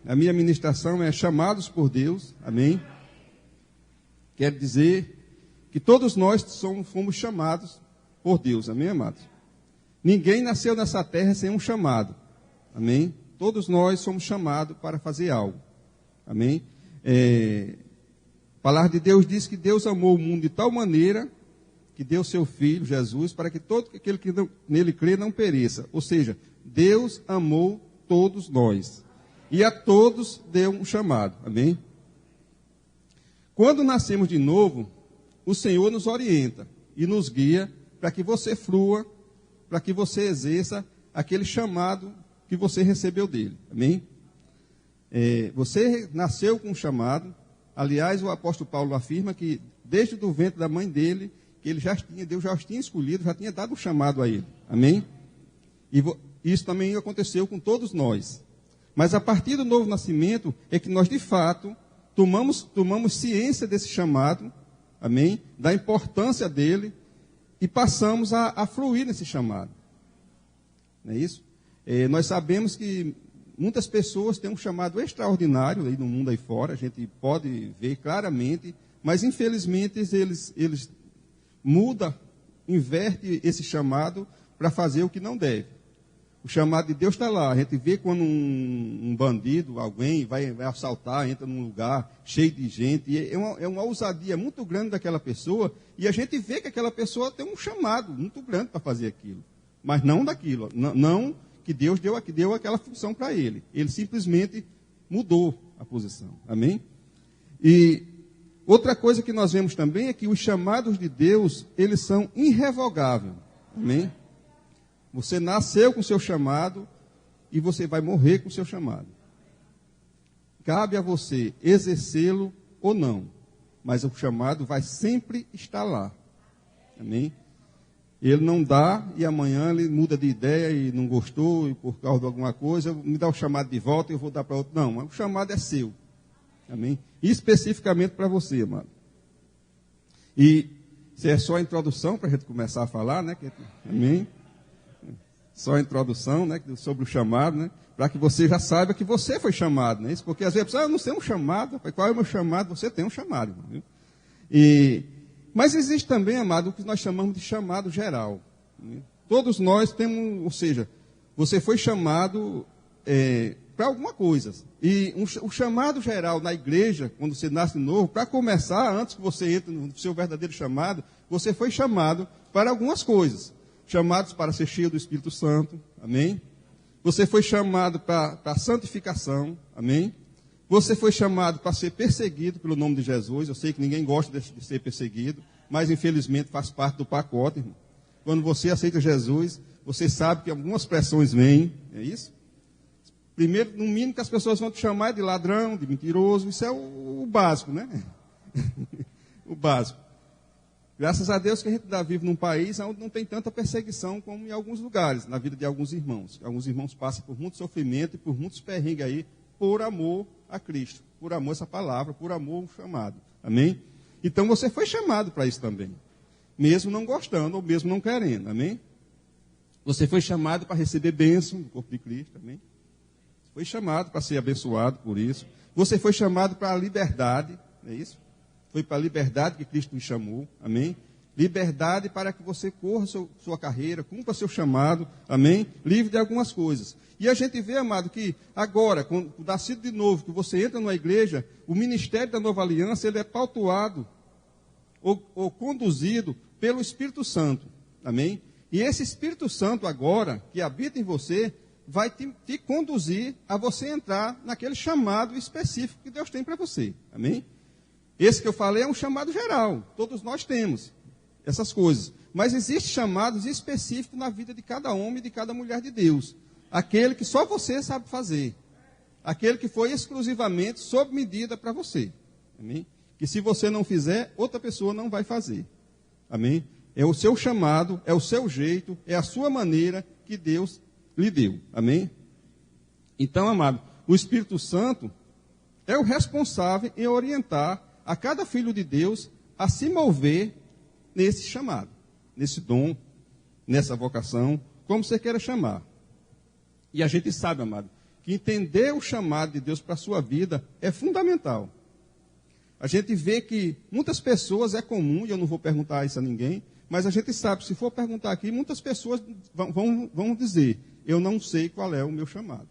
A minha ministração é chamados por Deus, amém? Quer dizer que todos nós fomos chamados por Deus, amém, amados? Ninguém nasceu nessa terra sem um chamado, amém? Todos nós somos chamados para fazer algo, amém? A palavra de Deus diz que Deus amou o mundo de tal maneira que deu seu Filho, Jesus, para que todo aquele que nele crê não pereça. Ou seja, Deus amou todos nós. E a todos deu um chamado. Amém? Quando nascemos de novo, o Senhor nos orienta e nos guia para que você flua, para que você exerça aquele chamado que você recebeu dele. Amém? Você nasceu com um chamado. Aliás, o apóstolo Paulo afirma que desde o ventre da mãe dele, que Deus já tinha escolhido, já tinha dado um chamado a ele. Amém? E isso também aconteceu com todos nós. Mas a partir do novo nascimento é que nós, de fato, tomamos ciência desse chamado, amém? Da importância dele e passamos a fluir nesse chamado. Não é isso? Nós sabemos que muitas pessoas têm um chamado extraordinário aí no mundo aí fora, a gente pode ver claramente, mas infelizmente eles mudam, invertem esse chamado para fazer o que não deve. O chamado de Deus está lá. A gente vê quando um bandido, alguém vai assaltar, entra num lugar cheio de gente. E é uma ousadia muito grande daquela pessoa. E a gente vê que aquela pessoa tem um chamado muito grande para fazer aquilo. Mas não daquilo. Não que Deus deu aquela função para ele. Ele simplesmente mudou a posição. Amém? E outra coisa que nós vemos também é que os chamados de Deus, eles são irrevogáveis. Amém? Você nasceu com o seu chamado e você vai morrer com o seu chamado. Cabe a você exercê-lo ou não, mas o chamado vai sempre estar lá. Amém? Ele não dá e amanhã ele muda de ideia e não gostou e por causa de alguma coisa, me dá o chamado de volta e eu vou dar para outro. Não, o chamado é seu. Amém? Especificamente para você, amado. E se é só a introdução para a gente começar a falar, né? Amém? Só a introdução, né, sobre o chamado, né, para que você já saiba que você foi chamado, né, isso, porque às vezes eu não sei um chamado, qual é o meu chamado? Você tem um chamado, viu? Mas existe também, amado, o que nós chamamos de chamado geral. Né? Todos nós temos, ou seja, você foi chamado para alguma coisa. E o chamado geral na igreja, quando você nasce de novo, para começar, antes que você entre no seu verdadeiro chamado, você foi chamado para algumas coisas. Chamados para ser cheio do Espírito Santo, amém? Você foi chamado para a santificação, amém? Você foi chamado para ser perseguido pelo nome de Jesus. Eu sei que ninguém gosta de ser perseguido, mas infelizmente faz parte do pacote, irmão. Quando você aceita Jesus, você sabe que algumas pressões vêm, é isso? Primeiro, no mínimo que as pessoas vão te chamar de ladrão, de mentiroso, isso é o básico, né? O básico. Graças a Deus que a gente vive num país onde não tem tanta perseguição como em alguns lugares, na vida de alguns irmãos. Alguns irmãos passam por muito sofrimento e por muitos perrengues aí, por amor a Cristo, por amor a essa palavra, por amor ao chamado. Amém? Então você foi chamado para isso também. Mesmo não gostando ou mesmo não querendo. Amém? Você foi chamado para receber bênção do corpo de Cristo. Amém? Foi chamado para ser abençoado por isso. Você foi chamado para a liberdade. Não é isso? Foi para a liberdade que Cristo me chamou, amém? Liberdade para que você corra sua carreira, cumpra seu chamado, amém? Livre de algumas coisas. E a gente vê, amado, que agora, quando nascido de novo, que você entra numa igreja, o ministério da nova aliança, ele é pautuado ou conduzido pelo Espírito Santo, amém? E esse Espírito Santo agora, que habita em você, vai te conduzir a você entrar naquele chamado específico que Deus tem para você, amém? Esse que eu falei é um chamado geral, todos nós temos essas coisas. Mas existem chamados específicos na vida de cada homem e de cada mulher de Deus. Aquele que só você sabe fazer. Aquele que foi exclusivamente sob medida para você. Amém? Que se você não fizer, outra pessoa não vai fazer. Amém? É o seu chamado, é o seu jeito, é a sua maneira que Deus lhe deu. Amém? Então, amado, o Espírito Santo é o responsável em orientar a cada filho de Deus a se mover nesse chamado, nesse dom, nessa vocação, como você queira chamar. E a gente sabe, amado, que entender o chamado de Deus para a sua vida é fundamental. A gente vê que muitas pessoas, é comum, e eu não vou perguntar isso a ninguém, mas a gente sabe, se for perguntar aqui, muitas pessoas vão dizer, eu não sei qual é o meu chamado.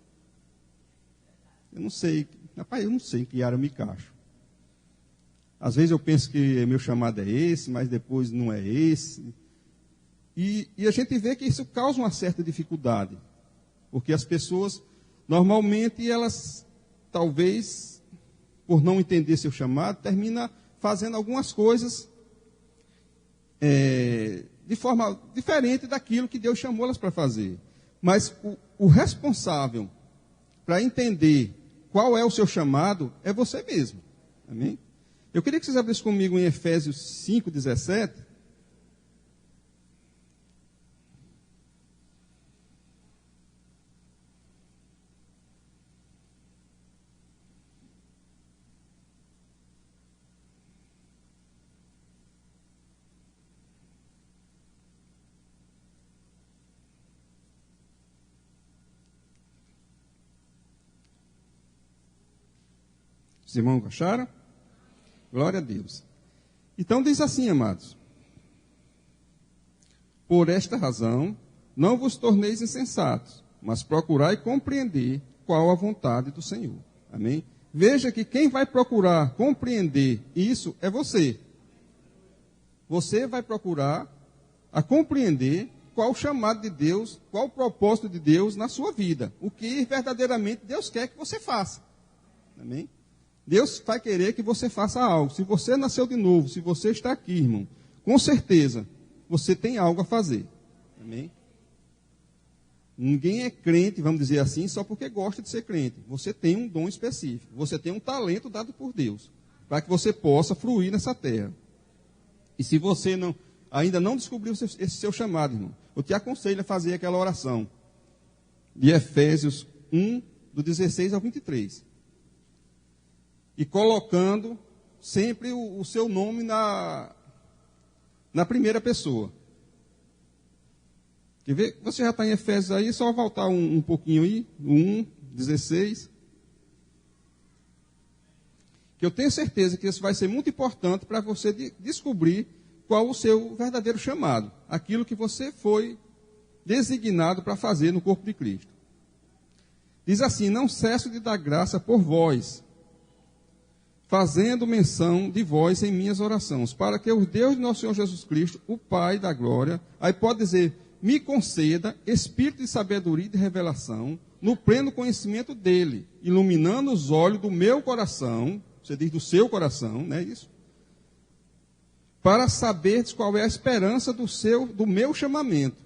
Eu não sei, rapaz, eu não sei em que área eu me encaixo. Às vezes eu penso que meu chamado é esse, mas depois não é esse. E a gente vê que isso causa uma certa dificuldade. Porque as pessoas, normalmente, elas, talvez, por não entender seu chamado, terminam fazendo algumas coisas de forma diferente daquilo que Deus chamou elas para fazer. Mas o responsável para entender qual é o seu chamado é você mesmo. Amém? Eu queria que vocês abrissem comigo em Efésios 5:17. Os irmãos acharam? Glória a Deus. Então diz assim, amados. Por esta razão, não vos torneis insensatos, mas procurai compreender qual a vontade do Senhor. Amém? Veja que quem vai procurar compreender isso é você. Você vai procurar a compreender qual o chamado de Deus, qual o propósito de Deus na sua vida. O que verdadeiramente Deus quer que você faça. Amém? Deus vai querer que você faça algo. Se você nasceu de novo, se você está aqui, irmão, com certeza você tem algo a fazer. Amém? Ninguém é crente, vamos dizer assim, só porque gosta de ser crente. Você tem um dom específico. Você tem um talento dado por Deus, para que você possa fruir nessa terra. E se você ainda não descobriu esse seu chamado, irmão, eu te aconselho a fazer aquela oração de Efésios 1, do 16 ao 23. E colocando sempre o seu nome na primeira pessoa. Quer ver? Você já está em Efésios aí, só voltar um pouquinho aí, 1, 16. Que eu tenho certeza que isso vai ser muito importante para você descobrir qual o seu verdadeiro chamado. Aquilo que você foi designado para fazer no corpo de Cristo. Diz assim, não cesso de dar graça por vós, fazendo menção de vós em minhas orações, para que o Deus de nosso Senhor Jesus Cristo, o Pai da glória, aí pode dizer, me conceda espírito de sabedoria e de revelação, no pleno conhecimento dele, iluminando os olhos do meu coração, você diz do seu coração, não é isso? Para saberdes qual é a esperança do meu chamamento,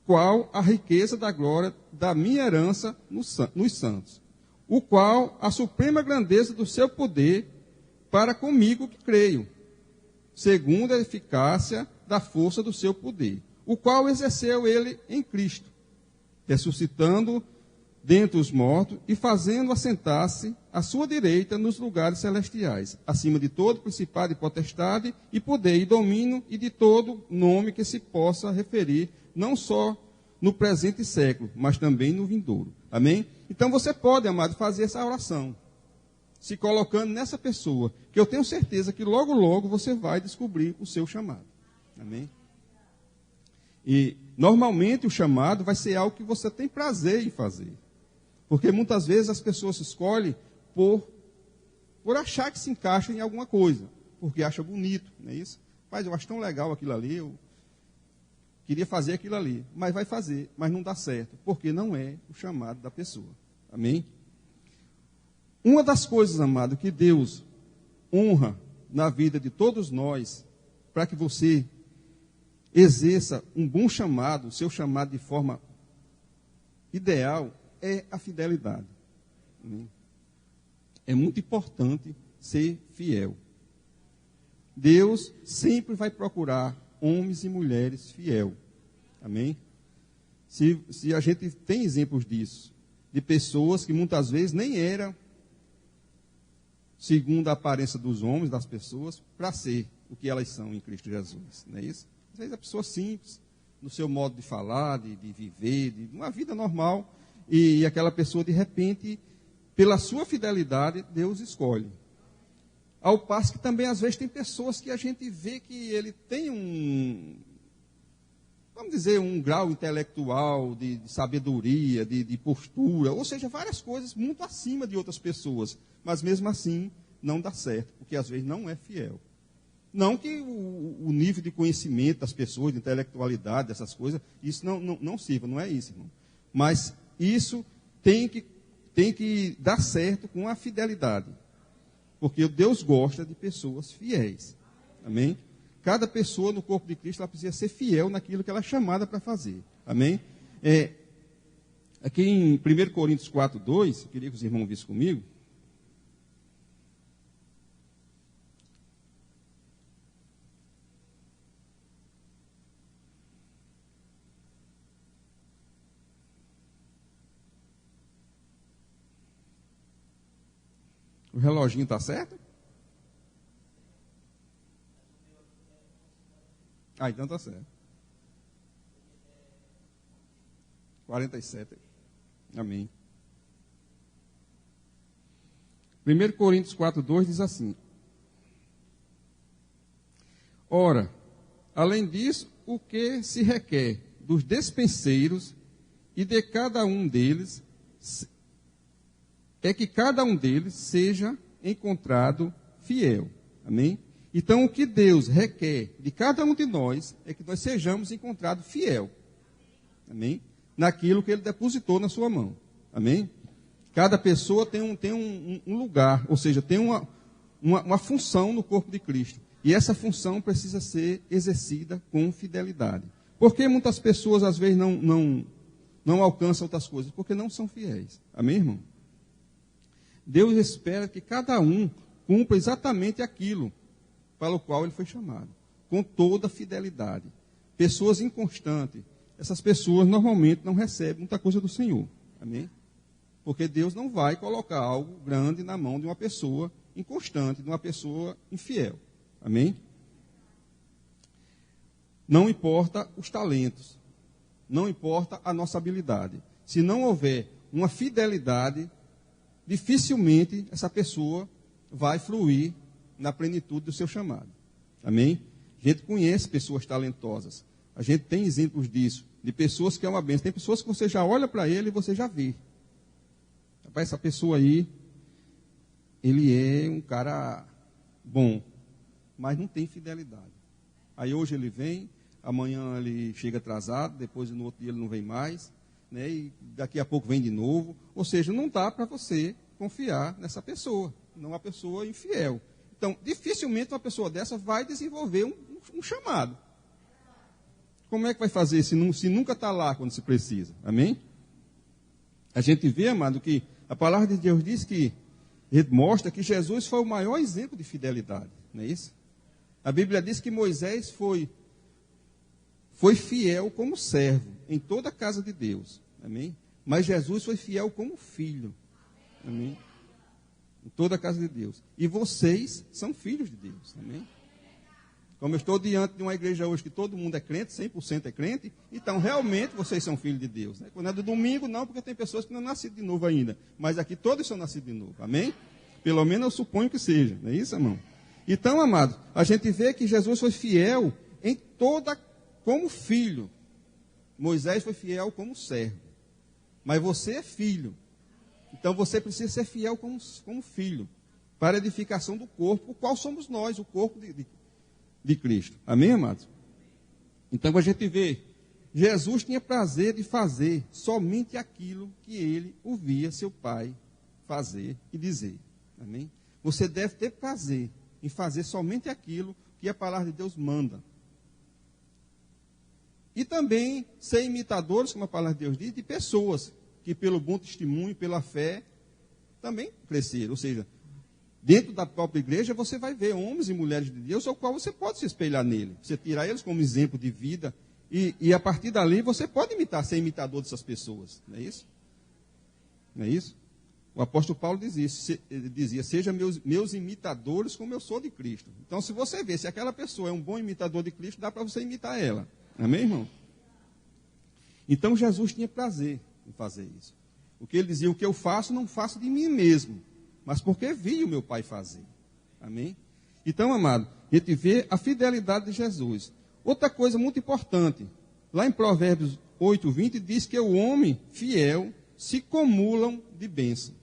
qual a riqueza da glória da minha herança nos santos, o qual a suprema grandeza do seu poder para comigo que creio, segundo a eficácia da força do seu poder, o qual exerceu ele em Cristo, ressuscitando dentre os mortos e fazendo assentar-se à sua direita nos lugares celestiais, acima de todo principado e potestade e poder e domínio e de todo nome que se possa referir, não só no presente século, mas também no vindouro. Amém? Então você pode, amado, fazer essa oração, se colocando nessa pessoa, que eu tenho certeza que logo, logo você vai descobrir o seu chamado. Amém? E, normalmente, o chamado vai ser algo que você tem prazer em fazer. Porque muitas vezes as pessoas se escolhem por achar que se encaixa em alguma coisa, porque acha bonito, não é isso? Mas eu acho tão legal aquilo ali, eu queria fazer aquilo ali, mas vai fazer, mas não dá certo, porque não é o chamado da pessoa. Amém? Uma das coisas, amado, que Deus honra na vida de todos nós, para que você exerça um bom chamado, o seu chamado de forma ideal, é a fidelidade. Amém? É muito importante ser fiel. Deus sempre vai procurar homens e mulheres fiel. Amém? Se a gente tem exemplos disso, de pessoas que muitas vezes nem eram, segundo a aparência dos homens, das pessoas, para ser o que elas são em Cristo Jesus. Não é isso? Às vezes a pessoa simples, no seu modo de falar, de viver, de uma vida normal, e aquela pessoa, de repente, pela sua fidelidade, Deus escolhe. Ao passo que também, às vezes, tem pessoas que a gente vê que ele tem vamos dizer, um grau intelectual, de sabedoria, de postura, ou seja, várias coisas muito acima de outras pessoas, mas mesmo assim não dá certo, porque às vezes não é fiel. Não que o nível de conhecimento das pessoas, de intelectualidade, dessas coisas, isso não sirva, não é isso, irmão. Mas isso tem que dar certo com a fidelidade, porque Deus gosta de pessoas fiéis. Amém? Cada pessoa no corpo de Cristo, ela precisa ser fiel naquilo que ela é chamada para fazer. Amém? Aqui em 1 Coríntios 4:2, eu queria que os irmãos vissem comigo. O reloginho está certo? Então está certo. 47. Amém. 1 Coríntios 4:2 diz assim: ora, além disso, o que se requer dos despenseiros e de cada um deles é que cada um deles seja encontrado fiel. Amém? Então, o que Deus requer de cada um de nós é que nós sejamos encontrados fiel. Amém? Naquilo que Ele depositou na sua mão. Amém? Cada pessoa tem um lugar, ou seja, tem uma função no corpo de Cristo. E essa função precisa ser exercida com fidelidade. Por que muitas pessoas, às vezes, não alcançam outras coisas? Porque não são fiéis. Amém, irmão? Deus espera que cada um cumpra exatamente aquilo para o qual ele foi chamado, com toda fidelidade. Pessoas inconstantes, essas pessoas normalmente não recebem muita coisa do Senhor. Amém? Porque Deus não vai colocar algo grande na mão de uma pessoa inconstante, de uma pessoa infiel. Amém? Não importa os talentos, não importa a nossa habilidade. Se não houver uma fidelidade, dificilmente essa pessoa vai fluir na plenitude do seu chamado. Amém? A gente conhece pessoas talentosas. A gente tem exemplos disso, de pessoas que é uma bênção. Tem pessoas que você já olha para ele e você já vê. Rapaz, essa pessoa aí, ele é um cara bom, mas não tem fidelidade. Aí hoje ele vem, amanhã ele chega atrasado, depois no outro dia ele não vem mais, né, e daqui a pouco vem de novo. Ou seja, não dá para você confiar nessa pessoa, não uma pessoa infiel. Então, dificilmente uma pessoa dessa vai desenvolver um chamado. Como é que vai fazer se nunca está lá quando se precisa? Amém? A gente vê, amado, que a palavra de Deus diz que mostra que Jesus foi o maior exemplo de fidelidade. Não é isso? A Bíblia diz que Moisés foi fiel como servo em toda a casa de Deus. Amém? Mas Jesus foi fiel como filho. Amém? Em toda a casa de Deus. E vocês são filhos de Deus. Amém? Como eu estou diante de uma igreja hoje que todo mundo é crente, 100% é crente, então realmente vocês são filhos de Deus. Né? Quando é do domingo, não, porque tem pessoas que não nasceram de novo ainda. Mas aqui todos são nascidos de novo. Amém? Pelo menos eu suponho que seja. Não é isso, irmão? Então, amado, a gente vê que Jesus foi fiel em como filho. Moisés foi fiel como servo. Mas você é filho. Então você precisa ser fiel como filho. Para a edificação do corpo, o qual somos nós, o corpo de Cristo. Amém, amados? Então a gente vê, Jesus tinha prazer de fazer somente aquilo que ele ouvia seu pai fazer e dizer. Amém? Você deve ter prazer em fazer somente aquilo que a palavra de Deus manda. E também ser imitadores, como a palavra de Deus diz, de pessoas que pelo bom testemunho, pela fé, também cresceram. Ou seja, dentro da própria igreja você vai ver homens e mulheres de Deus, ao qual você pode se espelhar nele. Você tirar eles como exemplo de vida e a partir dali você pode ser imitador dessas pessoas. Não é isso? Não é isso? O apóstolo Paulo diz isso, ele dizia, seja meus imitadores como eu sou de Cristo. Então, se você vê, se aquela pessoa é um bom imitador de Cristo, dá para você imitar ela. Amém, irmão? Então, Jesus tinha prazer em fazer isso. Porque ele dizia, o que eu faço, não faço de mim mesmo, mas porque vi o meu Pai fazer. Amém? Então, amado, a gente vê a fidelidade de Jesus. Outra coisa muito importante, lá em Provérbios 8:20, diz que o homem fiel se cumulam de bênção.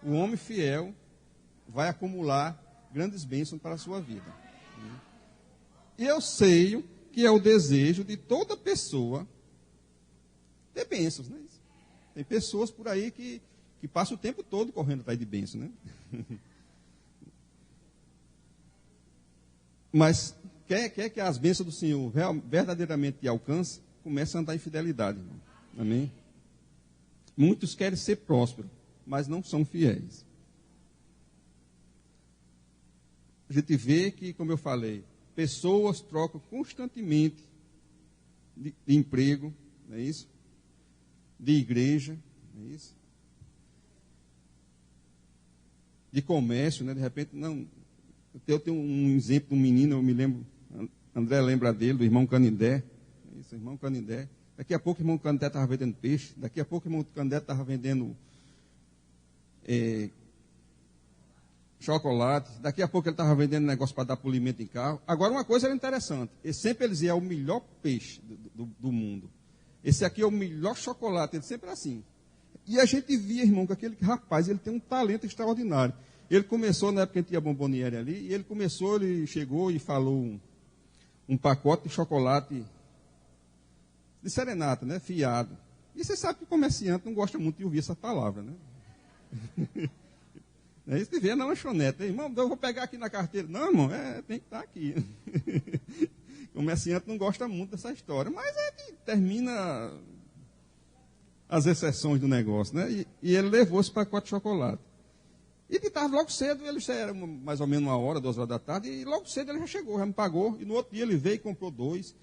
O homem fiel vai acumular grandes bênçãos para a sua vida. E eu sei que é o desejo de toda pessoa ter bênçãos, né? Tem pessoas por aí que passam o tempo todo correndo atrás de bênçãos, né? Mas quer que as bênçãos do Senhor verdadeiramente te alcancem, começa a andar em fidelidade, irmão. Amém? Muitos querem ser prósperos, mas não são fiéis. A gente vê que, como eu falei, pessoas trocam constantemente de emprego, não é isso? De igreja, não é isso? De comércio, né? De repente, não. Eu tenho um exemplo de um menino, eu me lembro, André lembra dele, do irmão Canindé. É isso, irmão Canindé. Daqui a pouco o irmão Canindé estava vendendo peixe, daqui a pouco o irmão Canindé estava vendendo chocolate, daqui a pouco ele estava vendendo negócio para dar polimento em carro. Agora, uma coisa era interessante, ele dizia, é o melhor peixe do mundo. Esse aqui é o melhor chocolate, ele sempre era assim. E a gente via, irmão, que aquele rapaz, ele tem um talento extraordinário. Ele começou, na época que tinha a Bomboniere ali, e ele chegou e falou um pacote de chocolate de serenata, né, fiado. E você sabe que o comerciante não gosta muito de ouvir essa palavra, né? É isso que vê na lanchonete. Irmão, eu vou pegar aqui na carteira. Não, irmão, tem que estar aqui. O comerciante não gosta muito dessa história, mas termina as exceções do negócio, né? E ele levou esse pacote de chocolate. E de tarde, logo cedo, ele já era mais ou menos 1h, 2h da tarde, e logo cedo ele já chegou, já me pagou, e no outro dia ele veio e comprou 2.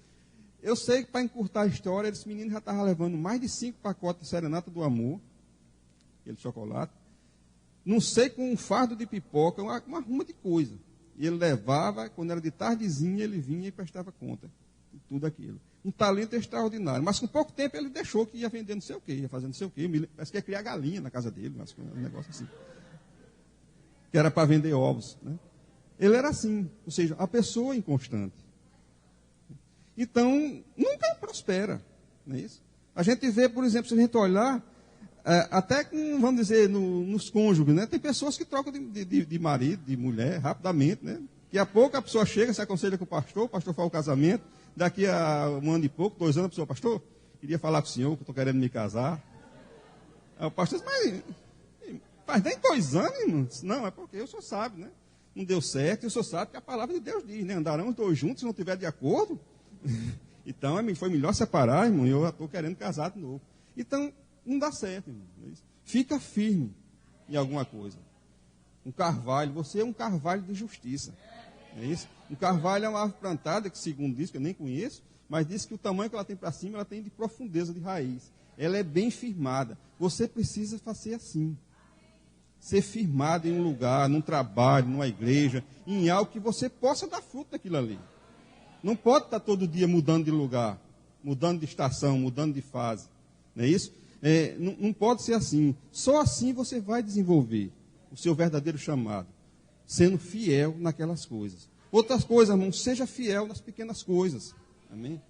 Eu sei que, para encurtar a história, esse menino já estava levando mais de 5 pacotes de serenata do amor, aquele chocolate, não sei, com um fardo de pipoca, uma ruma de coisa. E ele levava, quando era de tardezinha, ele vinha e prestava conta de tudo aquilo. Um talento extraordinário, mas com pouco tempo ele deixou que ia vender não sei o quê, ia fazer não sei o quê, parece que ia criar galinha na casa dele, mas um negócio assim. Que era para vender ovos, né? Ele era assim, ou seja, a pessoa inconstante. Então, nunca prospera, não é isso? A gente vê, por exemplo, se a gente olhar, até com, vamos dizer, nos cônjuges, né? Tem pessoas que trocam de marido, de mulher, rapidamente, né? Daqui a pouco a pessoa chega, se aconselha com o pastor faz o casamento, daqui a 1 ano e pouco, 2 anos, a pessoa, pastor, queria falar com o senhor, que eu estou querendo me casar. Aí o pastor diz, mas faz nem 2 anos, irmão. Não, é porque o senhor sabe, né? Não deu certo, e o senhor sabe que a palavra de Deus diz, né? Andarão os 2 juntos se não estiver de acordo. Então, foi melhor separar, irmão, e eu já estou querendo casar de novo. Então, não dá certo, irmão. Fica firme em alguma coisa. Um carvalho, você é um carvalho de justiça. É isso? Um carvalho é uma árvore plantada, que segundo diz, que eu nem conheço, mas diz que o tamanho que ela tem para cima, ela tem de profundeza de raiz. Ela é bem firmada. Você precisa fazer assim. Ser firmado em um lugar, num trabalho, numa igreja, em algo que você possa dar fruto daquilo ali. Não pode estar todo dia mudando de lugar, mudando de estação, mudando de fase. Não é isso? Não pode ser assim. Só assim você vai desenvolver o seu verdadeiro chamado, sendo fiel naquelas coisas. Outras coisas, irmão, seja fiel nas pequenas coisas. Amém?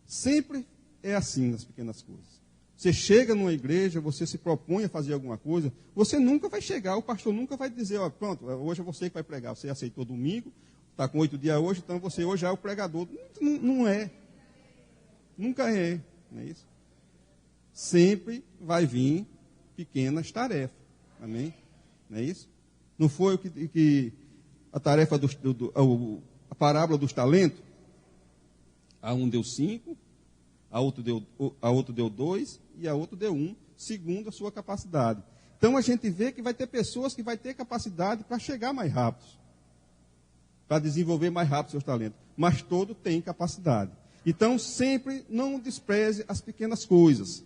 Sempre é assim nas pequenas coisas. Você chega numa igreja, você se propõe a fazer alguma coisa, você nunca vai chegar, o pastor nunca vai dizer, ó, pronto, hoje é você que vai pregar. Você aceitou domingo, está com 8 dias hoje, então você hoje é o pregador. Não é. Nunca é. Não é isso? Sempre vai vir pequenas tarefas. Amém? Não é isso? Não foi o que a tarefa a parábola dos talentos? A um deu 5, a outro deu 2 e a outro deu 1, segundo a sua capacidade. Então a gente vê que vai ter pessoas que vai ter capacidade para chegar mais rápido, para desenvolver mais rápido seus talentos. Mas todo tem capacidade. Então sempre não despreze as pequenas coisas.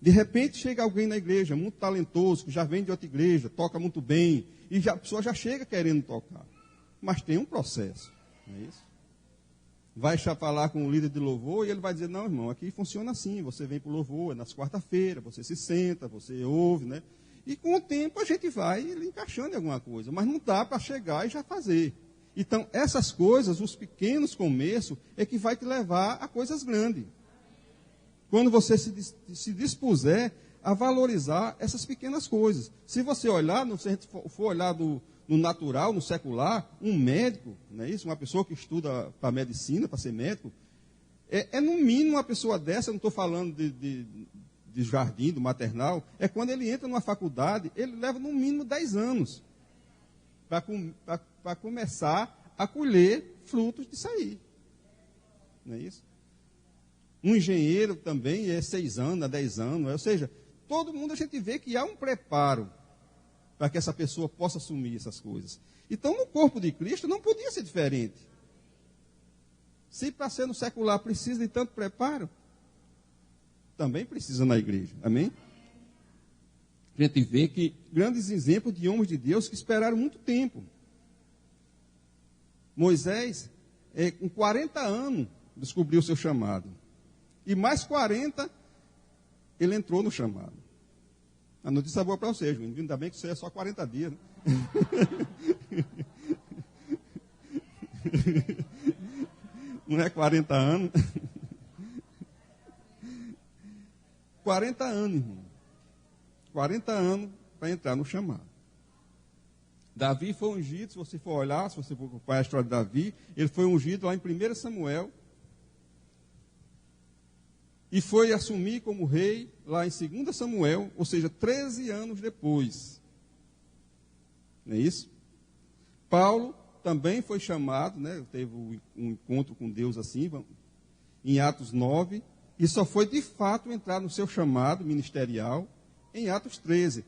De repente chega alguém na igreja, muito talentoso, que já vem de outra igreja, toca muito bem, e a pessoa já chega querendo tocar. Mas tem um processo, não é isso? vai falar com o líder de louvor e ele vai dizer, não, irmão, aqui funciona assim, você vem para o louvor, é nas quarta-feiras, você se senta, você ouve, né? E com o tempo a gente vai encaixando em alguma coisa, mas não dá para chegar e já fazer. Então, essas coisas, os pequenos começos, é que vai te levar a coisas grandes. Quando você se dispuser a valorizar essas pequenas coisas. Se você olhar, se a gente for olhar no natural, no secular, um médico, não é isso? Uma pessoa que estuda para medicina, para ser médico, é no mínimo uma pessoa dessa, eu não estou falando de jardim, do maternal, é quando ele entra numa faculdade, ele leva no mínimo 10 anos para começar a colher frutos disso aí. Não é isso? Um engenheiro também é 6 anos, 10 anos, ou seja, todo mundo a gente vê que há um preparo para que essa pessoa possa assumir essas coisas. Então, no corpo de Cristo não podia ser diferente. Se para ser no secular precisa de tanto preparo, também precisa na igreja. Amém? A gente vê que grandes exemplos de homens de Deus que esperaram muito tempo. Moisés, com 40 anos, descobriu o seu chamado. E mais 40, ele entrou no chamado. A notícia boa para vocês, ainda bem que isso é só 40 dias. Né? Não é 40 anos. 40 anos, irmão. 40 anos para entrar no chamado. Davi foi ungido, se você for olhar, se você for acompanhar a história de Davi, ele foi ungido lá em 1 Samuel. E foi assumir como rei lá em 2 Samuel, ou seja, 13 anos depois. Não é isso? Paulo também foi chamado, né, teve um encontro com Deus assim, em Atos 9, e só foi de fato entrar no seu chamado ministerial em Atos 13.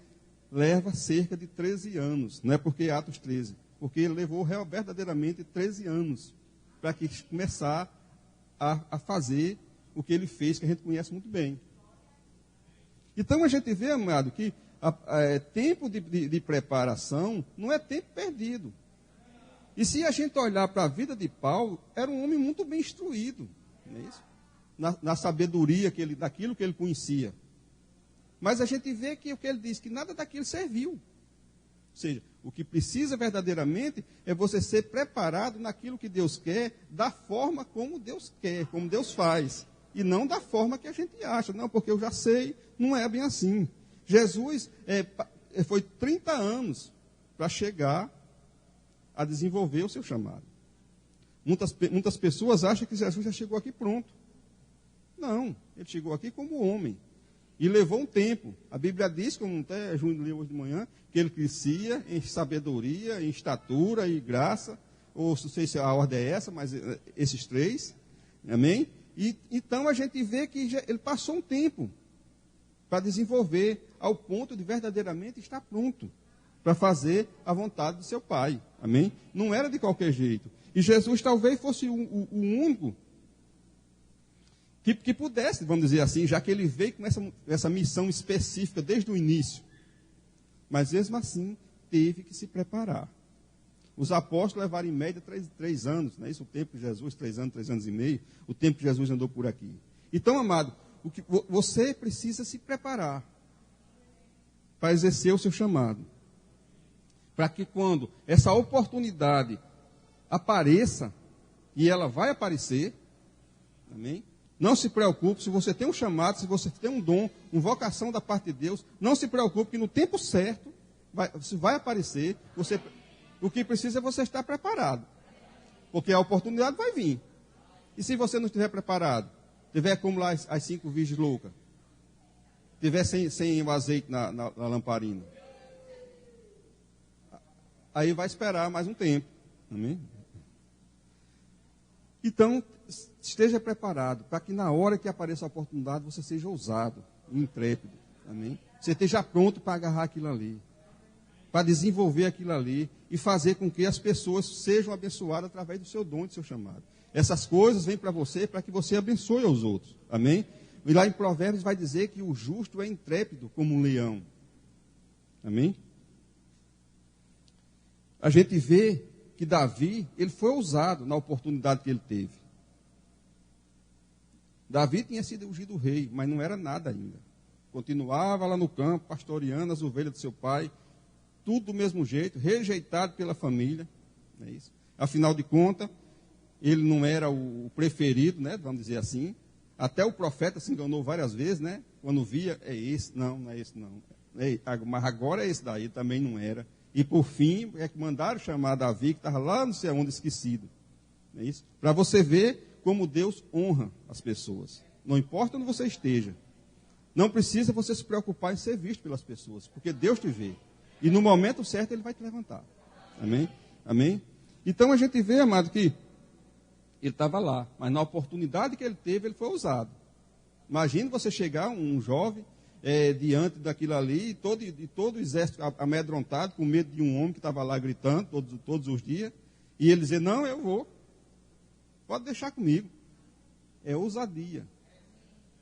Leva cerca de 13 anos, não é porque Atos 13, porque ele levou verdadeiramente 13 anos para que começar a fazer o que ele fez, que a gente conhece muito bem. Então a gente vê, amado, que tempo de preparação não é tempo perdido. E se a gente olhar para a vida de Paulo, era um homem muito bem instruído, não é isso? Na sabedoria daquilo que ele conhecia. Mas a gente vê que o que ele diz, que nada daquilo serviu. Ou seja, o que precisa verdadeiramente é você ser preparado naquilo que Deus quer, da forma como Deus quer, como Deus faz. E não da forma que a gente acha. Não, porque eu já sei, não é bem assim. Jesus foi 30 anos para chegar a desenvolver o seu chamado. Muitas pessoas acham que Jesus já chegou aqui pronto. Não, ele chegou aqui como homem. E levou um tempo. A Bíblia diz, como até Júnior leu hoje de manhã, que ele crescia em sabedoria, em estatura e graça. Ou não sei se a ordem é essa, mas esses três. Amém? E então a gente vê que ele passou um tempo para desenvolver ao ponto de verdadeiramente estar pronto para fazer a vontade do seu Pai. Amém? Não era de qualquer jeito. E Jesus talvez fosse o único que pudesse, vamos dizer assim, já que ele veio com essa missão específica desde o início. Mas mesmo assim, teve que se preparar. Os apóstolos levaram em média 3 anos, não é isso? O tempo de Jesus, 3 anos e meio, o tempo que Jesus andou por aqui. Então, amado, você precisa se preparar para exercer o seu chamado. Para que quando essa oportunidade apareça, e ela vai aparecer, amém? Não se preocupe, se você tem um chamado, se você tem um dom, uma vocação da parte de Deus, não se preocupe que no tempo certo, vai aparecer, o que precisa é você estar preparado. Porque a oportunidade vai vir. E se você não estiver preparado, tiver como lá as 5 virgens loucas, tiver sem o azeite na lamparina, aí vai esperar mais um tempo. Amém? Então, esteja preparado para que na hora que apareça a oportunidade, você seja ousado, intrépido. Amém? Você esteja pronto para agarrar aquilo ali, para desenvolver aquilo ali e fazer com que as pessoas sejam abençoadas através do seu dom e do seu chamado. Essas coisas vêm para você para que você abençoe aos outros. Amém? E lá em Provérbios vai dizer que o justo é intrépido como um leão. Amém? A gente vê que Davi, ele foi ousado na oportunidade que ele teve. Davi tinha sido ungido rei, mas não era nada ainda. Continuava lá no campo, pastoreando as ovelhas do seu pai, tudo do mesmo jeito, rejeitado pela família. Não é isso? Afinal de contas, ele não era o preferido, né, vamos dizer assim. Até o profeta se enganou várias vezes, né? Quando via, é esse, não é esse não. Mas agora é esse daí, também não era. E por fim, é que mandaram chamar Davi, que estava lá não sei onde, esquecido. Não é isso? Para você ver como Deus honra as pessoas. Não importa onde você esteja. Não precisa você se preocupar em ser visto pelas pessoas, porque Deus te vê. E no momento certo Ele vai te levantar. Amém? Amém? Então a gente vê, amado, que ele estava lá, mas na oportunidade que ele teve, ele foi ousado. Imagine você chegar, um jovem, diante daquilo ali, e todo o exército amedrontado, com medo de um homem que estava lá gritando todos os dias, e ele dizer, não, eu vou. Pode deixar comigo. É ousadia.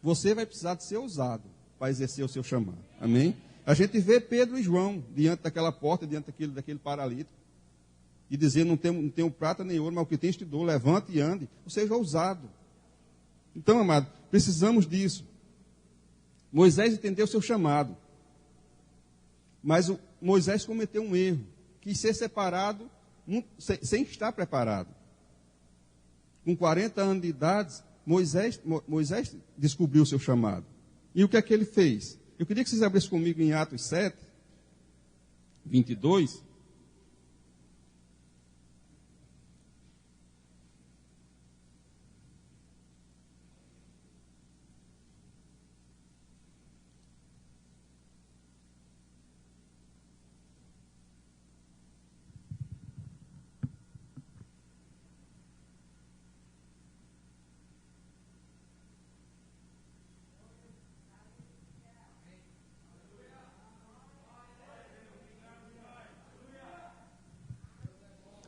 Você vai precisar de ser ousado para exercer o seu chamado. Amém? A gente vê Pedro e João diante daquela porta, diante daquele paralítico, e dizer, não tenho prata nem ouro, mas o que tens te dou, levante e ande. Ou seja, ousado. Então, amado, precisamos disso. Moisés entendeu o seu chamado. Mas Moisés cometeu um erro. Quis ser separado sem estar preparado. Com 40 anos de idade, Moisés descobriu o seu chamado. E o que é que ele fez? Eu queria que vocês abrissem comigo em Atos 7, 22.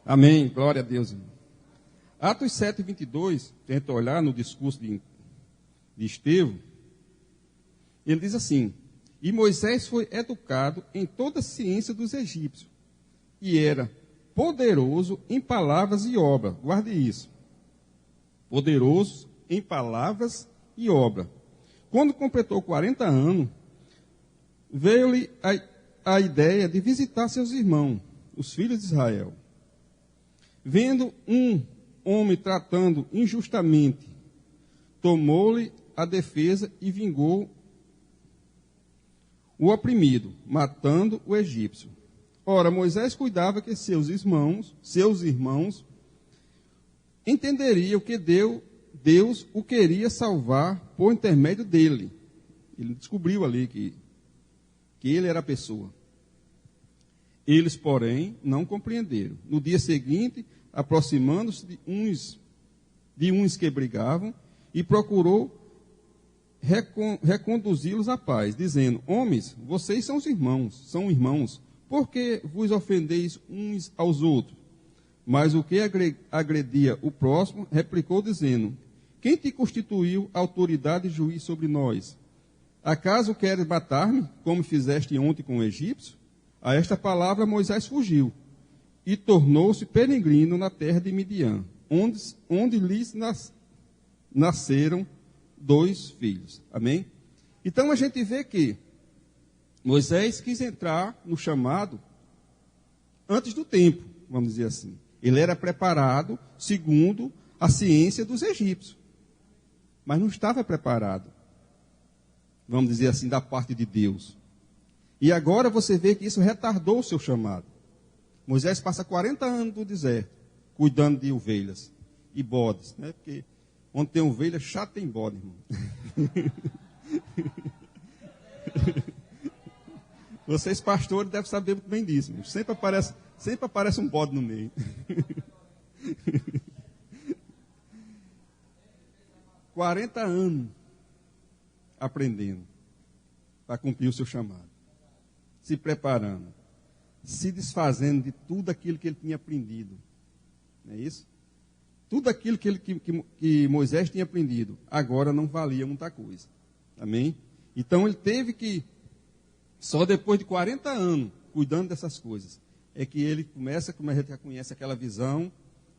Amém, glória a Deus. Atos 7, 22, tenta olhar no discurso de Estevão, ele diz assim, e Moisés foi educado em toda a ciência dos egípcios, e era poderoso em palavras e obra, guarde isso, poderoso em palavras e obra. Quando completou 40 anos, veio-lhe a ideia de visitar seus irmãos, os filhos de Israel. Vendo um homem tratando injustamente, tomou-lhe a defesa e vingou o oprimido, matando o egípcio. Ora, Moisés cuidava que seus irmãos entenderiam que Deus o queria salvar por intermédio dele. Ele descobriu ali que ele era a pessoa. Eles, porém, não compreenderam. No dia seguinte, aproximando-se de uns que brigavam, e procurou reconduzi-los à paz, dizendo, homens, vocês são irmãos, por que vos ofendeis uns aos outros? Mas o que agredia o próximo, replicou, dizendo, quem te constituiu autoridade e juiz sobre nós? Acaso queres matar-me, como fizeste ontem com o egípcio? A esta palavra Moisés fugiu e tornou-se peregrino na terra de Midian, onde lhes nasceram 2 filhos. Amém? Então a gente vê que Moisés quis entrar no chamado antes do tempo, vamos dizer assim. Ele era preparado segundo a ciência dos egípcios, mas não estava preparado, vamos dizer assim, da parte de Deus. E agora você vê que isso retardou o seu chamado. Moisés passa 40 anos no deserto, cuidando de ovelhas e bodes, né? Porque onde tem ovelha, chato tem bode, irmão. Vocês pastores devem saber muito bem disso. Irmão. Sempre aparece um bode no meio. 40 anos aprendendo para cumprir o seu chamado. Se preparando, se desfazendo de tudo aquilo que ele tinha aprendido. Não é isso? Tudo aquilo que Moisés tinha aprendido, agora não valia muita coisa. Amém? Então ele teve que, só depois de 40 anos, cuidando dessas coisas, é que ele começa, como a gente já conhece aquela visão,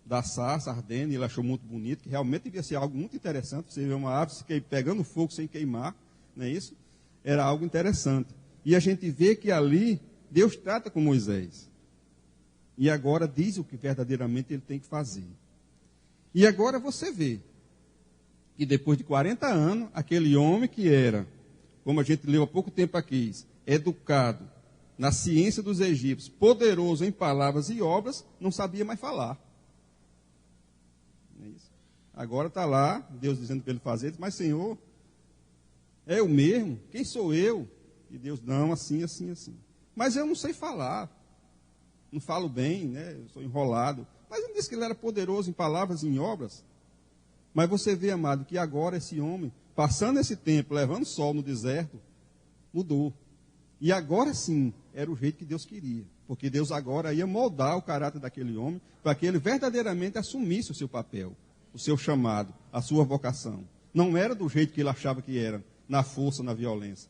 da sarça ardendo, e ele achou muito bonito, que realmente devia ser algo muito interessante, você vê uma árvore pegando fogo sem queimar, não é isso? Era algo interessante. E a gente vê que ali Deus trata com Moisés. E agora diz o que verdadeiramente ele tem que fazer. E agora você vê que depois de 40 anos, aquele homem que era, como a gente leu há pouco tempo aqui, educado na ciência dos egípcios, poderoso em palavras e obras, não sabia mais falar. É isso. Agora está lá, Deus dizendo para ele fazer, mas Senhor, é eu mesmo? Quem sou eu? E Deus, não, assim, assim, assim. Mas eu não sei falar, não falo bem, né? Eu sou enrolado. Mas não disse que ele era poderoso em palavras e em obras? Mas você vê, amado, que agora esse homem, passando esse tempo, levando sol no deserto, mudou. E agora sim, era o jeito que Deus queria. Porque Deus agora ia moldar o caráter daquele homem para que ele verdadeiramente assumisse o seu papel, o seu chamado, a sua vocação. Não era do jeito que ele achava que era, na força, na violência.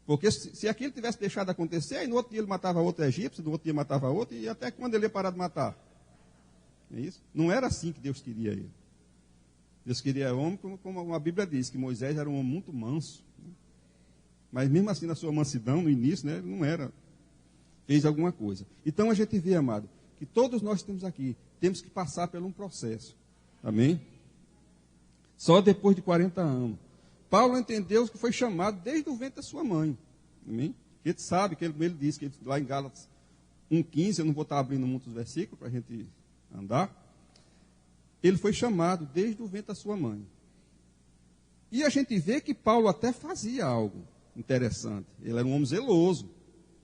Porque se aquilo tivesse deixado acontecer, aí no outro dia ele matava outro egípcio, no outro dia matava outro, e até quando ele ia parar de matar? É isso? Não era assim que Deus queria ele. Deus queria homem, como a Bíblia diz, que Moisés era um homem muito manso. Né? Mas mesmo assim, na sua mansidão, no início, né, ele não era. Fez alguma coisa. Então a gente vê, amado, que todos nós temos aqui, temos que passar por um processo. Amém? Só depois de 40 anos. Paulo entendeu que foi chamado desde o ventre da sua mãe. Amém? A gente sabe que ele disse, que lá em Gálatas 1,15, eu não vou estar abrindo muitos versículos para a gente andar. Ele foi chamado desde o ventre da sua mãe. E a gente vê que Paulo até fazia algo interessante. Ele era um homem zeloso,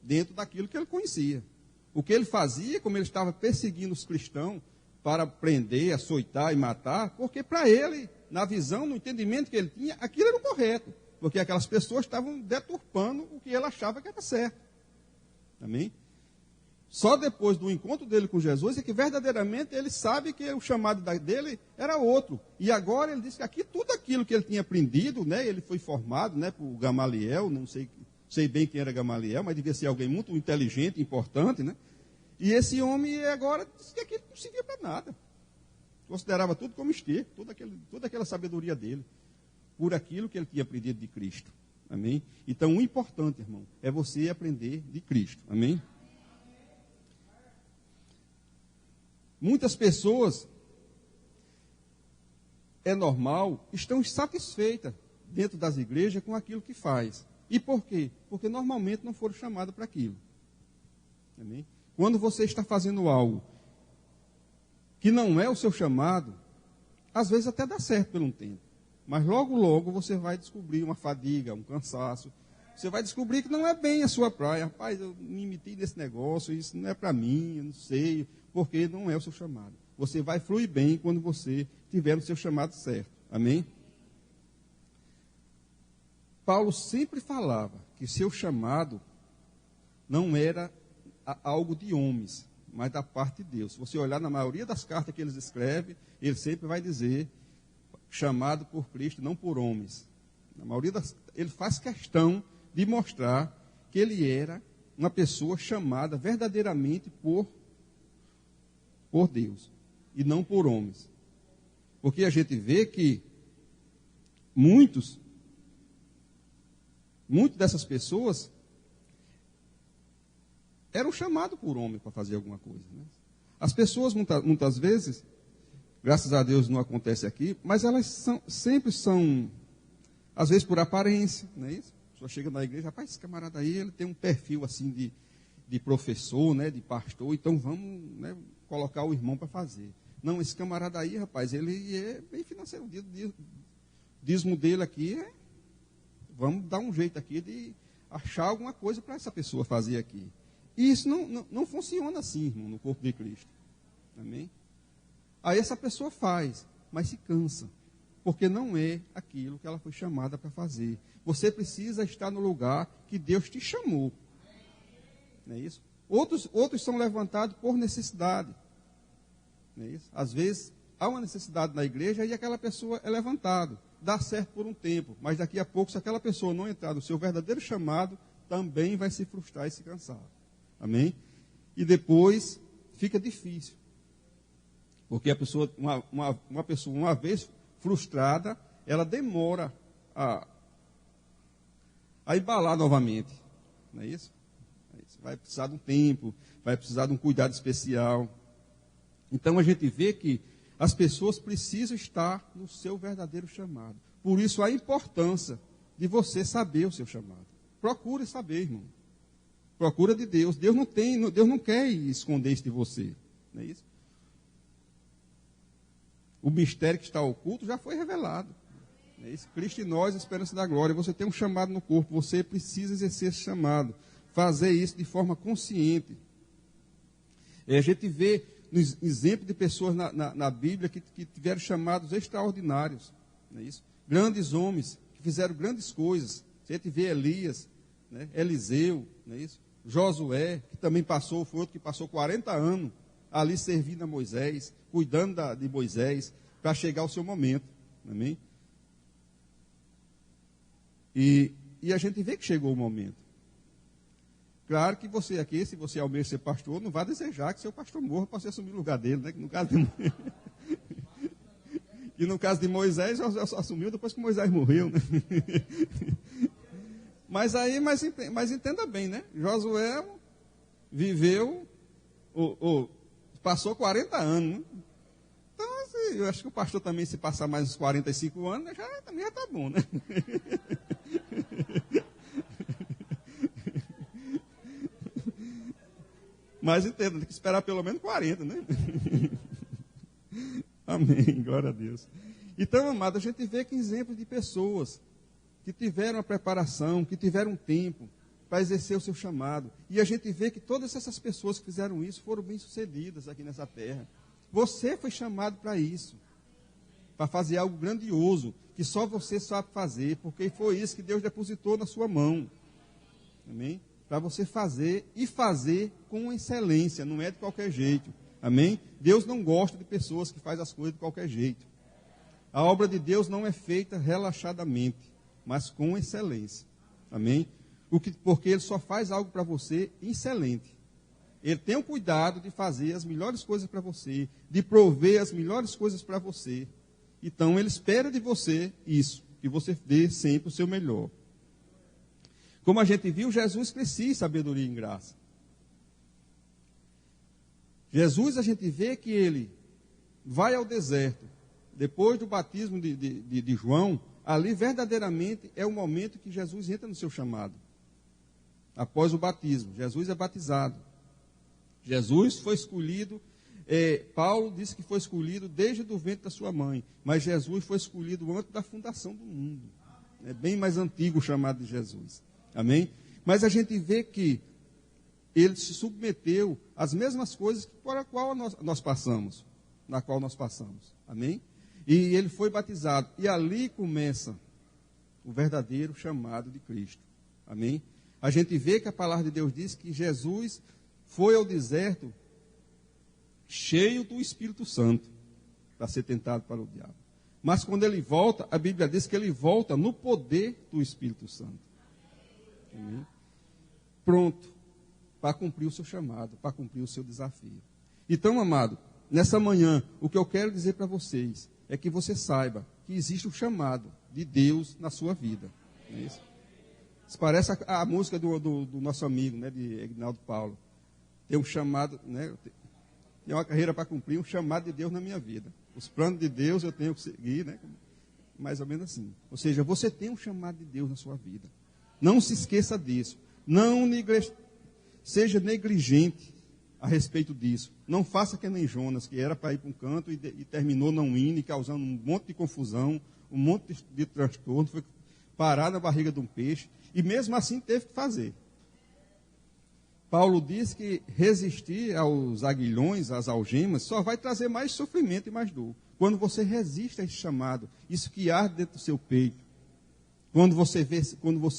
dentro daquilo que ele conhecia. O que ele fazia, como ele estava perseguindo os cristãos para prender, açoitar e matar, porque para ele, na visão, no entendimento que ele tinha, aquilo era o correto. Porque aquelas pessoas estavam deturpando o que ele achava que era certo. Amém? Só depois do encontro dele com Jesus é que verdadeiramente ele sabe que o chamado dele era outro. E agora ele diz que aqui tudo aquilo que ele tinha aprendido, né, ele foi formado, né, por Gamaliel, não sei bem quem era Gamaliel, mas devia ser alguém muito inteligente, importante, né? E esse homem agora disse que aquilo não servia para nada. Considerava tudo como esterco, toda aquela sabedoria dele, por aquilo que ele tinha aprendido de Cristo. Amém? Então o importante, irmão, é você aprender de Cristo. Amém? Muitas pessoas, é normal, estão insatisfeitas dentro das igrejas com aquilo que faz. E por quê? Porque normalmente não foram chamados para aquilo. Amém? Quando você está fazendo algo que não é o seu chamado, às vezes até dá certo por um tempo. Mas logo, logo você vai descobrir uma fadiga, um cansaço. Você vai descobrir que não é bem a sua praia. Rapaz, eu me meti nesse negócio, isso não é para mim, eu não sei, porque não é o seu chamado. Você vai fluir bem quando você tiver o seu chamado certo. Amém? Paulo sempre falava que seu chamado não era algo de homens, mas da parte de Deus. Se você olhar na maioria das cartas que eles escrevem, ele sempre vai dizer, chamado por Cristo, não por homens. Na maioria ele faz questão de mostrar que ele era uma pessoa chamada verdadeiramente por Deus, e não por homens. Porque a gente vê que muitas dessas pessoas eram chamados por homem para fazer alguma coisa. Né? As pessoas, muitas vezes, graças a Deus não acontece aqui, mas elas sempre são, às vezes por aparência, não é isso? A pessoa chega na igreja, rapaz, esse camarada aí, ele tem um perfil assim de professor, né, de pastor, então vamos, né, colocar o irmão para fazer. Não, esse camarada aí, rapaz, ele é bem financeiro. O dízimo dele aqui vamos dar um jeito aqui de achar alguma coisa para essa pessoa fazer aqui. E isso não funciona assim, irmão, no corpo de Cristo. Amém? Aí essa pessoa faz, mas se cansa, porque não é aquilo que ela foi chamada para fazer. Você precisa estar no lugar que Deus te chamou. Não é isso? Outros são levantados por necessidade. Não é isso? Às vezes, há uma necessidade na igreja e aquela pessoa é levantada. Dá certo por um tempo, mas daqui a pouco, se aquela pessoa não entrar no seu verdadeiro chamado, também vai se frustrar e se cansar. Amém? E depois fica difícil. Porque a pessoa, uma pessoa, uma vez frustrada, ela demora a embalar novamente. Não é isso? Vai precisar de um tempo, vai precisar de um cuidado especial. Então a gente vê que as pessoas precisam estar no seu verdadeiro chamado. Por isso a importância de você saber o seu chamado. Procure saber, irmão. Procura de Deus. Deus não quer esconder isso de você. Não é isso? O mistério que está oculto já foi revelado. Não é isso? Cristo em nós, a esperança da glória. Você tem um chamado no corpo, você precisa exercer esse chamado. Fazer isso de forma consciente. A gente vê exemplo de pessoas na Bíblia que tiveram chamados extraordinários. Não é isso? Grandes homens que fizeram grandes coisas. A gente vê Elias, né? Eliseu, não é isso? Josué, que também foi outro que passou 40 anos ali servindo a Moisés, cuidando de Moisés, para chegar ao seu momento. Amém? E a gente vê que chegou o momento. Claro que você aqui, se você almeja ser pastor, não vai desejar que seu pastor morra para você assumir o lugar dele, né? Que no caso de Moisés, só assumiu depois que Moisés morreu, né? Mas entenda bem, né? Josué viveu, passou 40 anos, né? Então, assim, eu acho que o pastor também, se passar mais uns 45 anos, também já está bom, né? Mas entenda, tem que esperar pelo menos 40, né? Amém, glória a Deus. Então, amado, a gente vê que exemplos de pessoas que tiveram a preparação, que tiveram tempo para exercer o seu chamado. E a gente vê que todas essas pessoas que fizeram isso foram bem-sucedidas aqui nessa terra. Você foi chamado para isso, para fazer algo grandioso, que só você sabe fazer, porque foi isso que Deus depositou na sua mão. Amém? Para você fazer e fazer com excelência, não é de qualquer jeito. Amém? Deus não gosta de pessoas que fazem as coisas de qualquer jeito. A obra de Deus não é feita relaxadamente, mas com excelência. Amém? Porque Ele só faz algo para você excelente. Ele tem o cuidado de fazer as melhores coisas para você, de prover as melhores coisas para você. Então, Ele espera de você isso, que você dê sempre o seu melhor. Como a gente viu, Jesus crescia em sabedoria e em graça. Jesus, a gente vê que Ele vai ao deserto, depois do batismo de João, ali verdadeiramente é o momento que Jesus entra no seu chamado. Após o batismo, Jesus é batizado. Jesus foi escolhido, Paulo disse que foi escolhido desde o ventre da sua mãe, mas Jesus foi escolhido antes da fundação do mundo. É bem mais antigo o chamado de Jesus. Amém? Mas a gente vê que ele se submeteu às mesmas coisas por a qual nós passamos, na qual nós passamos. Amém? E ele foi batizado. E ali começa o verdadeiro chamado de Cristo. Amém? A gente vê que a palavra de Deus diz que Jesus foi ao deserto cheio do Espírito Santo para ser tentado pelo diabo. Mas quando ele volta, a Bíblia diz que ele volta no poder do Espírito Santo. Amém? Pronto para cumprir o seu chamado, para cumprir o seu desafio. Então, amado, nessa manhã, o que eu quero dizer para vocês é que você saiba que existe um chamado de Deus na sua vida. Não é isso? Isso parece a música do nosso amigo, né, de Aguinaldo Paulo. Tem um chamado, né, tem uma carreira para cumprir, um chamado de Deus na minha vida. Os planos de Deus eu tenho que seguir, né, mais ou menos assim. Ou seja, você tem um chamado de Deus na sua vida. Não se esqueça disso. Seja negligente a respeito disso. Não faça que nem Jonas, que era para ir para um canto e terminou não indo, e causando um monte de confusão, um monte de transtorno, foi parar na barriga de um peixe, e mesmo assim teve que fazer. Paulo diz que resistir aos aguilhões, às algemas, só vai trazer mais sofrimento e mais dor. Quando você resiste a esse chamado, isso que arde dentro do seu peito, quando você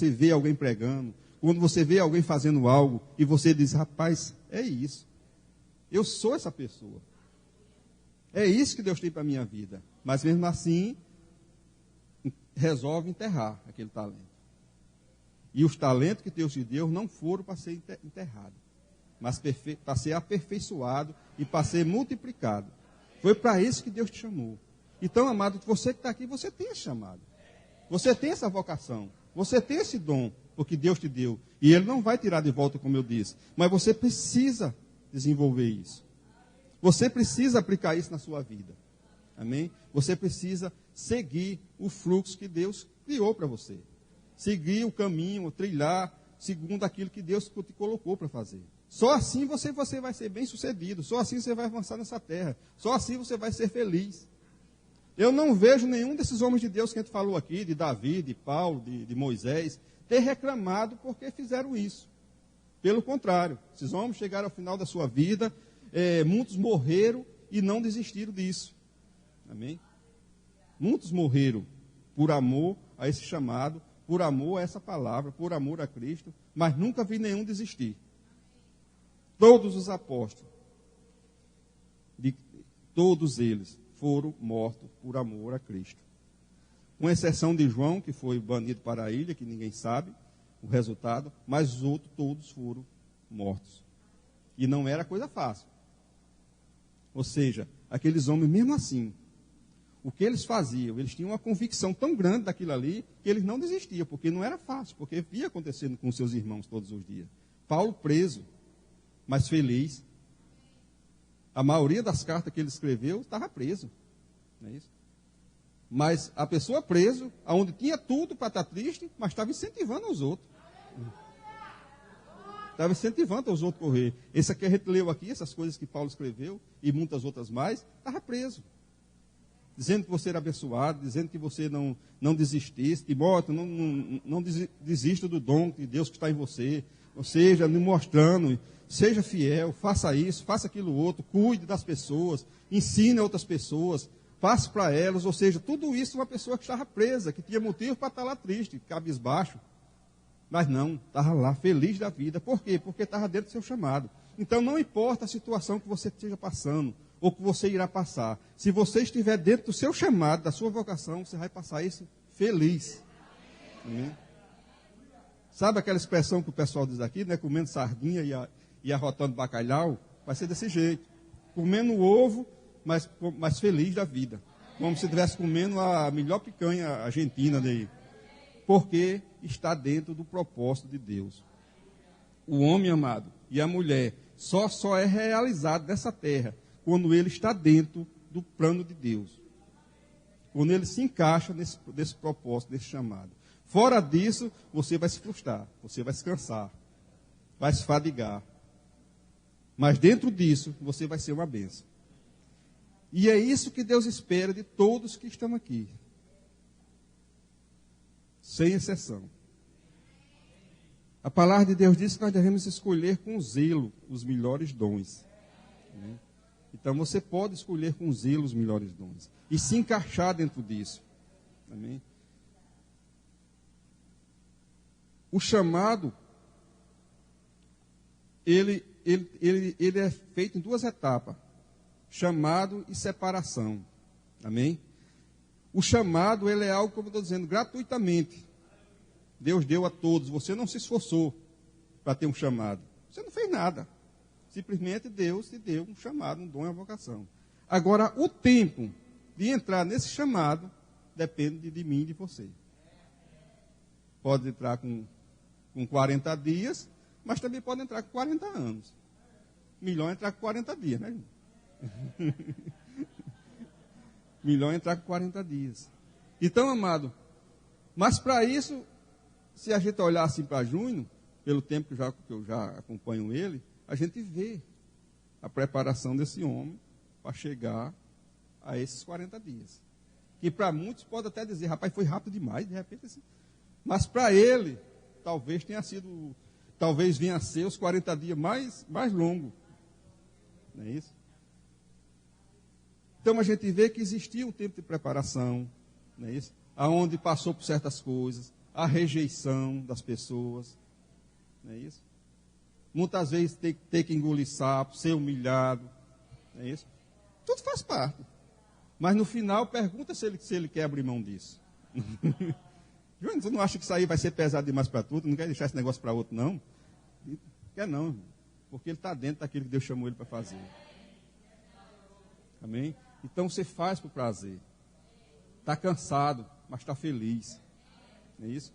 vê alguém pregando, quando você vê alguém fazendo algo, e você diz, rapaz, é isso. Eu sou essa pessoa. É isso que Deus tem para a minha vida. Mas mesmo assim, resolve enterrar aquele talento. E os talentos que Deus te deu não foram para ser enterrados, mas para ser aperfeiçoado e para ser multiplicado. Foi para isso que Deus te chamou. Então, amado, você que está aqui, você tem esse chamado. Você tem essa vocação. Você tem esse dom, porque Deus te deu. E Ele não vai tirar de volta, como eu disse. Mas você precisa desenvolver isso. Você precisa aplicar isso na sua vida. Amém? Você precisa seguir o fluxo que Deus criou para você. Seguir o caminho, trilhar segundo aquilo que Deus te colocou para fazer. Só assim você vai ser bem sucedido. Só assim você vai avançar nessa terra. Só assim você vai ser feliz. Eu não vejo nenhum desses homens de Deus que a gente falou aqui, de Davi, de Paulo, de Moisés, ter reclamado porque fizeram isso. Pelo contrário, esses homens chegaram ao final da sua vida, muitos morreram e não desistiram disso. Amém? Muitos morreram por amor a esse chamado, por amor a essa palavra, por amor a Cristo, mas nunca vi nenhum desistir. Todos os apóstolos, todos eles, foram mortos por amor a Cristo. Com exceção de João, que foi banido para a ilha, que ninguém sabe o resultado, mas os outros todos foram mortos. E não era coisa fácil. Ou seja, aqueles homens, mesmo assim, o que eles faziam, eles tinham uma convicção tão grande daquilo ali, que eles não desistiam, porque não era fácil, porque via acontecendo com seus irmãos todos os dias. Paulo preso, mas feliz. A maioria das cartas que ele escreveu estava preso. Não é isso? Mas a pessoa preso, onde tinha tudo para estar triste, mas estava incentivando os outros. Estava incentivando os outros a correr. Esse aqui a gente leu aqui, essas coisas que Paulo escreveu, e muitas outras mais, estava preso. Dizendo que você era abençoado, dizendo que você não desistisse, Timóteo, não desista do dom de Deus que está em você. Ou seja, me mostrando, seja fiel, faça isso, faça aquilo outro, cuide das pessoas, ensine a outras pessoas, faça para elas, ou seja, tudo isso uma pessoa que estava presa, que tinha motivo para estar lá triste, cabisbaixo. Mas não, estava lá, feliz da vida. Por quê? Porque estava dentro do seu chamado. Então não importa a situação que você esteja passando, ou que você irá passar. Se você estiver dentro do seu chamado, da sua vocação, você vai passar isso feliz. Amém? Sabe aquela expressão que o pessoal diz aqui, né? Comendo sardinha e arrotando bacalhau? Vai ser desse jeito. Comendo ovo, mas feliz da vida. Como se estivesse comendo a melhor picanha argentina daí. Porque está dentro do propósito de Deus. O homem, amado, e a mulher só é realizado nessa terra quando ele está dentro do plano de Deus. Quando ele se encaixa nesse propósito, nesse chamado. Fora disso, você vai se frustrar, você vai se cansar, vai se fadigar. Mas dentro disso, você vai ser uma bênção. E é isso que Deus espera de todos que estão aqui. Sem exceção. A palavra de Deus diz que nós devemos escolher com zelo os melhores dons. Então você pode escolher com zelo os melhores dons. E se encaixar dentro disso. Amém? O chamado, ele é feito em duas etapas. Chamado e separação. Amém? O chamado, ele é algo, como eu estou dizendo, gratuitamente. Deus deu a todos. Você não se esforçou para ter um chamado. Você não fez nada. Simplesmente Deus te deu um chamado, um dom e uma vocação. Agora, o tempo de entrar nesse chamado depende de mim e de você. Pode entrar com 40 dias, mas também pode entrar com 40 anos. Melhor entrar com 40 dias, né? Melhor entrar com 40 dias. Então, amado, mas para isso, se a gente olhar assim para Júnior, pelo tempo que eu já acompanho ele, a gente vê a preparação desse homem para chegar a esses 40 dias. Que para muitos pode até dizer, rapaz, foi rápido demais, de repente assim. Mas para ele, talvez venha a ser os 40 dias mais longos. Não é isso? Então a gente vê que existia um tempo de preparação, não é isso? Aonde passou por certas coisas, a rejeição das pessoas, não é isso? Muitas vezes ter que engolir sapo, ser humilhado, não é isso? Tudo faz parte. Mas no final pergunta se ele quer abrir mão disso. Júnior, você não acha que isso aí vai ser pesado demais para tudo? Não quer deixar esse negócio para outro, não? Quer não, irmão. Porque ele está dentro daquilo que Deus chamou ele para fazer. Amém? Então você faz por prazer. Está cansado, mas está feliz. Não é isso?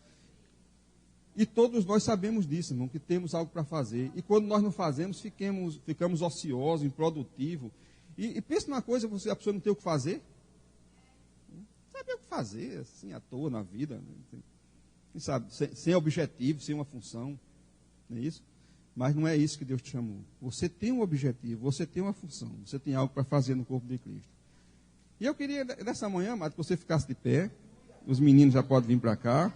E todos nós sabemos disso, irmão, que temos algo para fazer. E quando nós não fazemos, ficamos ociosos, improdutivos. E pensa numa coisa, a pessoa não tem o que fazer. Não sabe o que fazer, assim, à toa na vida. Né? Quem sabe, sem objetivo, sem uma função. Não é isso? Mas não é isso que Deus te chamou. Você tem um objetivo, você tem uma função, você tem algo para fazer no corpo de Cristo. E eu queria, nessa manhã, amado, que você ficasse de pé. Os meninos já podem vir para cá.